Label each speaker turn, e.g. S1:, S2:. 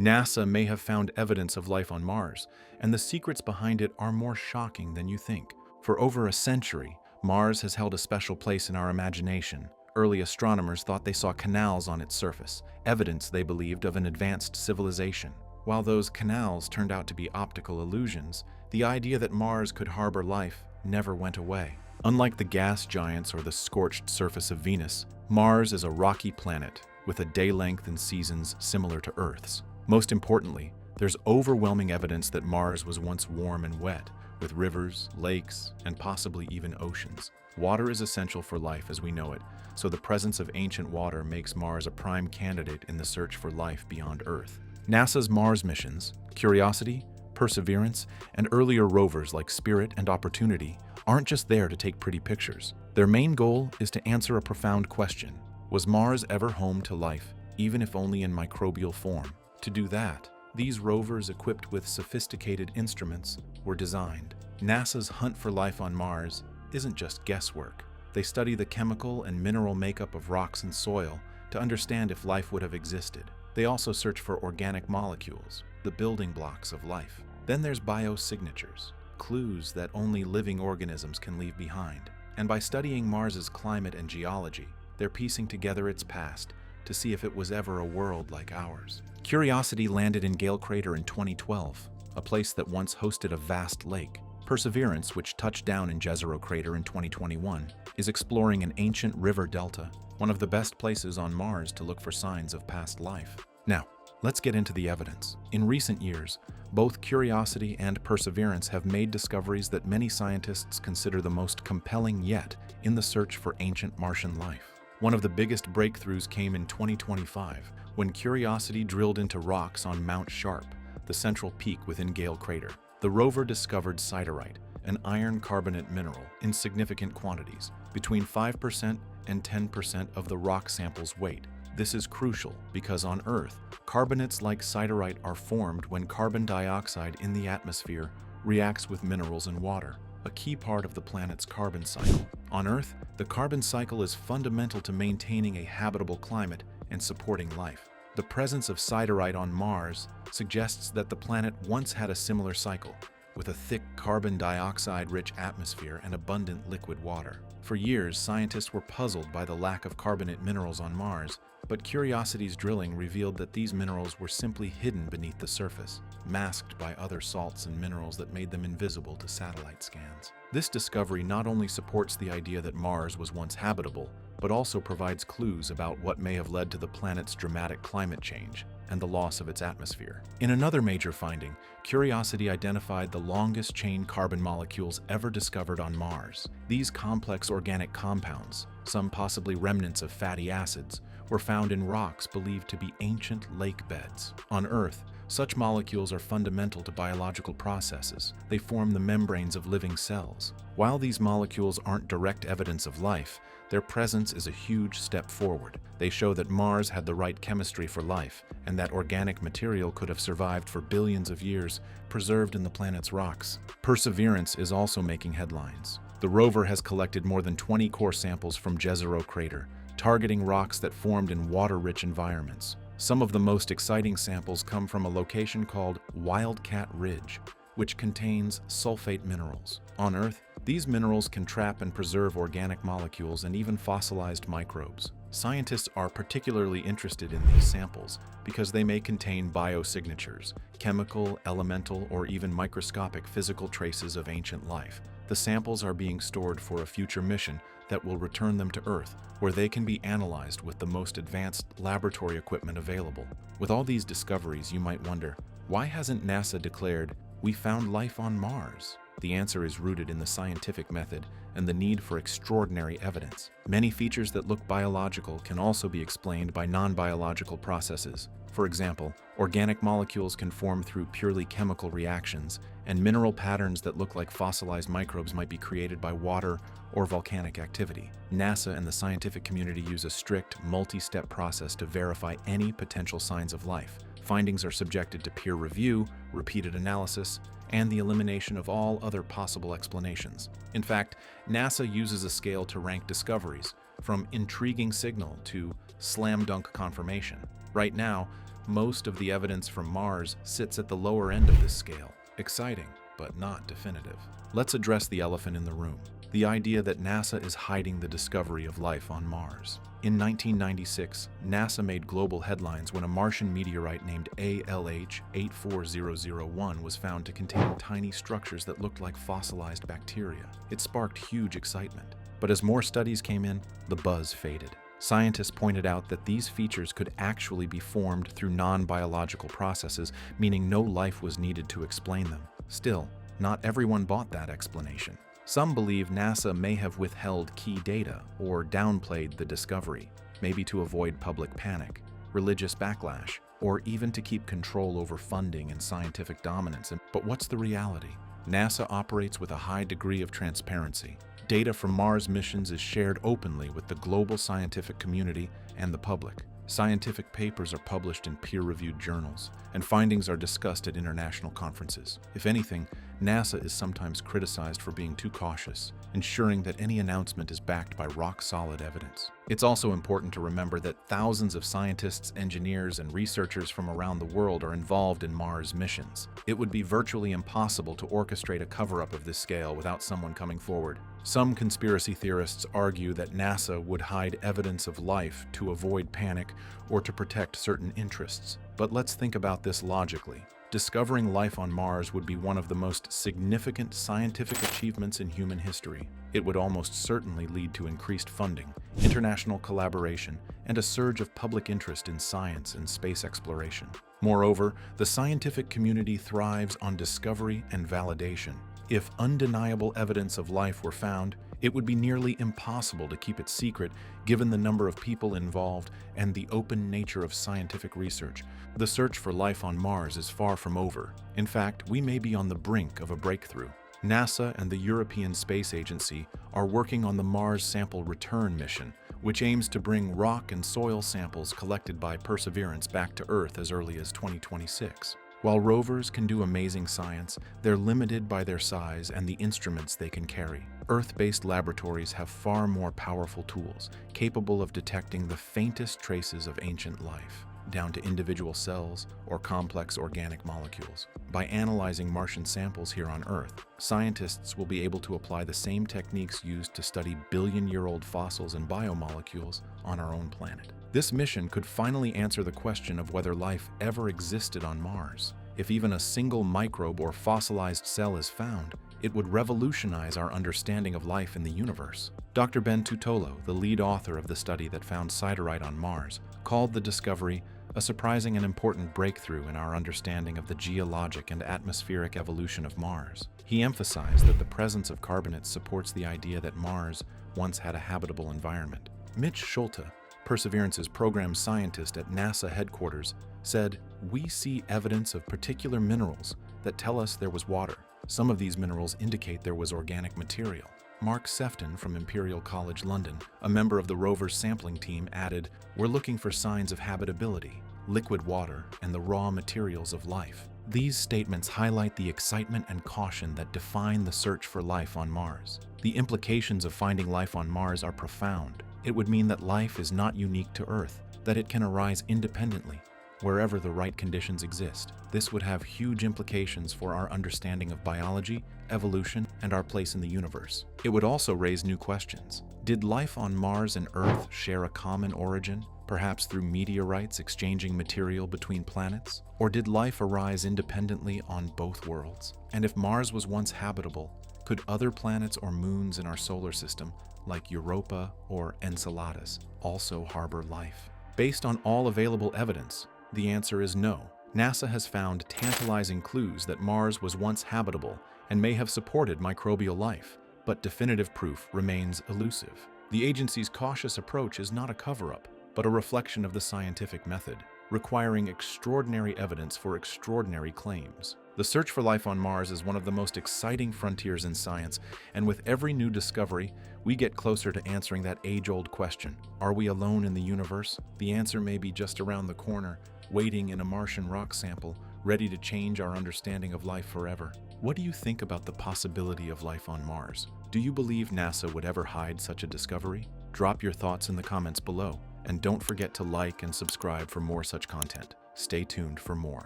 S1: NASA may have found evidence of life on Mars, and the secrets behind it are more shocking than you think. For over a century, Mars has held a special place in our imagination. Early astronomers thought they saw canals on its surface, evidence they believed of an advanced civilization. While those canals turned out to be optical illusions, the idea that Mars could harbor life never went away. Unlike the gas giants or the scorched surface of Venus, Mars is a rocky planet with a day length and seasons similar to Earth's. Most importantly, there's overwhelming evidence that Mars was once warm and wet, with rivers, lakes, and possibly even oceans. Water is essential for life as we know it, so the presence of ancient water makes Mars a prime candidate in the search for life beyond Earth. NASA's Mars missions, Curiosity, Perseverance, and earlier rovers like Spirit and Opportunity aren't just there to take pretty pictures. Their main goal is to answer a profound question. Was Mars ever home to life, even if only in microbial form? To do that, these rovers equipped with sophisticated instruments were designed. NASA's hunt for life on Mars isn't just guesswork. They study the chemical and mineral makeup of rocks and soil to understand if life would have existed. They also search for organic molecules, the building blocks of life. Then there's biosignatures, clues that only living organisms can leave behind. And by studying Mars's climate and geology, they're piecing together its past to see if it was ever a world like ours. Curiosity landed in Gale Crater in 2012, a place that once hosted a vast lake. Perseverance, which touched down in Jezero Crater in 2021, is exploring an ancient river delta, one of the best places on Mars to look for signs of past life. Now, let's get into the evidence. In recent years, both Curiosity and Perseverance have made discoveries that many scientists consider the most compelling yet in the search for ancient Martian life. One of the biggest breakthroughs came in 2025, when Curiosity drilled into rocks on Mount Sharp, the central peak within Gale Crater. The rover discovered siderite, an iron carbonate mineral, in significant quantities, between 5% and 10% of the rock sample's weight. This is crucial because on Earth, carbonates like siderite are formed when carbon dioxide in the atmosphere reacts with minerals and water, a key part of the planet's carbon cycle. On Earth, the carbon cycle is fundamental to maintaining a habitable climate and supporting life. The presence of siderite on Mars suggests that the planet once had a similar cycle, with a thick carbon dioxide-rich atmosphere and abundant liquid water. For years, scientists were puzzled by the lack of carbonate minerals on Mars, but Curiosity's drilling revealed that these minerals were simply hidden beneath the surface, masked by other salts and minerals that made them invisible to satellite scans. This discovery not only supports the idea that Mars was once habitable, but also provides clues about what may have led to the planet's dramatic climate change and the loss of its atmosphere. In another major finding, Curiosity identified the longest chain carbon molecules ever discovered on Mars. These complex organic compounds, some possibly remnants of fatty acids, were found in rocks believed to be ancient lake beds. On Earth, such molecules are fundamental to biological processes. They form the membranes of living cells. While these molecules aren't direct evidence of life, their presence is a huge step forward. They show that Mars had the right chemistry for life, and that organic material could have survived for billions of years, preserved in the planet's rocks. Perseverance is also making headlines. The rover has collected more than 20 core samples from Jezero Crater, targeting rocks that formed in water-rich environments. Some of the most exciting samples come from a location called Wildcat Ridge, which contains sulfate minerals. On Earth, these minerals can trap and preserve organic molecules and even fossilized microbes. Scientists are particularly interested in these samples because they may contain biosignatures, chemical, elemental, or even microscopic physical traces of ancient life. The samples are being stored for a future mission that will return them to Earth, where they can be analyzed with the most advanced laboratory equipment available. With all these discoveries, you might wonder, why hasn't NASA declared, "We found life on Mars"? The answer is rooted in the scientific method and the need for extraordinary evidence. Many features that look biological can also be explained by non-biological processes. For example, organic molecules can form through purely chemical reactions, and mineral patterns that look like fossilized microbes might be created by water or volcanic activity. NASA and the scientific community use a strict, multi-step process to verify any potential signs of life. Findings are subjected to peer review, repeated analysis, and the elimination of all other possible explanations. In fact, NASA uses a scale to rank discoveries, from intriguing signal to slam dunk confirmation. Right now, Most of the evidence from Mars sits at the lower end of this scale. Exciting, but not definitive. Let's address the elephant in the room: the idea that NASA is hiding the discovery of life on Mars. In 1996, NASA made global headlines when a Martian meteorite named ALH 84001 was found to contain tiny structures that looked like fossilized bacteria. It sparked huge excitement. But as more studies came in, the buzz faded. Scientists pointed out that these features could actually be formed through non-biological processes, meaning no life was needed to explain them. Still, not everyone bought that explanation. Some believe NASA may have withheld key data or downplayed the discovery, maybe to avoid public panic, religious backlash, or even to keep control over funding and scientific dominance. But what's the reality? NASA operates with a high degree of transparency. Data from Mars missions is shared openly with the global scientific community and the public. Scientific papers are published in peer-reviewed journals, and findings are discussed at international conferences. If anything, NASA is sometimes criticized for being too cautious, ensuring that any announcement is backed by rock-solid evidence. It's also important to remember that thousands of scientists, engineers, and researchers from around the world are involved in Mars missions. It would be virtually impossible to orchestrate a cover-up of this scale without someone coming forward. Some conspiracy theorists argue that NASA would hide evidence of life to avoid panic or to protect certain interests. But let's think about this logically. Discovering life on Mars would be one of the most significant scientific achievements in human history. It would almost certainly lead to increased funding, international collaboration, and a surge of public interest in science and space exploration. Moreover, the scientific community thrives on discovery and validation. If undeniable evidence of life were found, it would be nearly impossible to keep it secret given the number of people involved and the open nature of scientific research. The search for life on Mars is far from over. In fact, we may be on the brink of a breakthrough. NASA and the European Space Agency are working on the Mars Sample Return mission, which aims to bring rock and soil samples collected by Perseverance back to Earth as early as 2026. While rovers can do amazing science, they're limited by their size and the instruments they can carry. Earth-based laboratories have far more powerful tools, capable of detecting the faintest traces of ancient life, down to individual cells or complex organic molecules. By analyzing Martian samples here on Earth, scientists will be able to apply the same techniques used to study billion-year-old fossils and biomolecules on our own planet. This mission could finally answer the question of whether life ever existed on Mars. If even a single microbe or fossilized cell is found, it would revolutionize our understanding of life in the universe. Dr. Ben Tutolo, the lead author of the study that found siderite on Mars, called the discovery a surprising and important breakthrough in our understanding of the geologic and atmospheric evolution of Mars. He emphasized that the presence of carbonates supports the idea that Mars once had a habitable environment. Mitch Schulte, Perseverance's program scientist at NASA headquarters, said, "We see evidence of particular minerals that tell us there was water. Some of these minerals indicate there was organic material." Mark Sefton from Imperial College London, a member of the rover's sampling team, added, "We're looking for signs of habitability, liquid water, and the raw materials of life." These statements highlight the excitement and caution that define the search for life on Mars. The implications of finding life on Mars are profound. It would mean that life is not unique to Earth, that it can arise independently, wherever the right conditions exist. This would have huge implications for our understanding of biology, evolution, and our place in the universe. It would also raise new questions. Did life on Mars and Earth share a common origin, perhaps through meteorites exchanging material between planets? Or did life arise independently on both worlds? And if Mars was once habitable, could other planets or moons in our solar system, like Europa or Enceladus, also harbor life? Based on all available evidence, the answer is no. NASA has found tantalizing clues that Mars was once habitable and may have supported microbial life, but definitive proof remains elusive. The agency's cautious approach is not a cover-up, but a reflection of the scientific method, requiring extraordinary evidence for extraordinary claims. The search for life on Mars is one of the most exciting frontiers in science, and with every new discovery, we get closer to answering that age-old question: are we alone in the universe? The answer may be just around the corner, waiting in a Martian rock sample, ready to change our understanding of life forever. What do you think about the possibility of life on Mars? Do you believe NASA would ever hide such a discovery? Drop your thoughts in the comments below, and don't forget to like and subscribe for more such content. Stay tuned for more.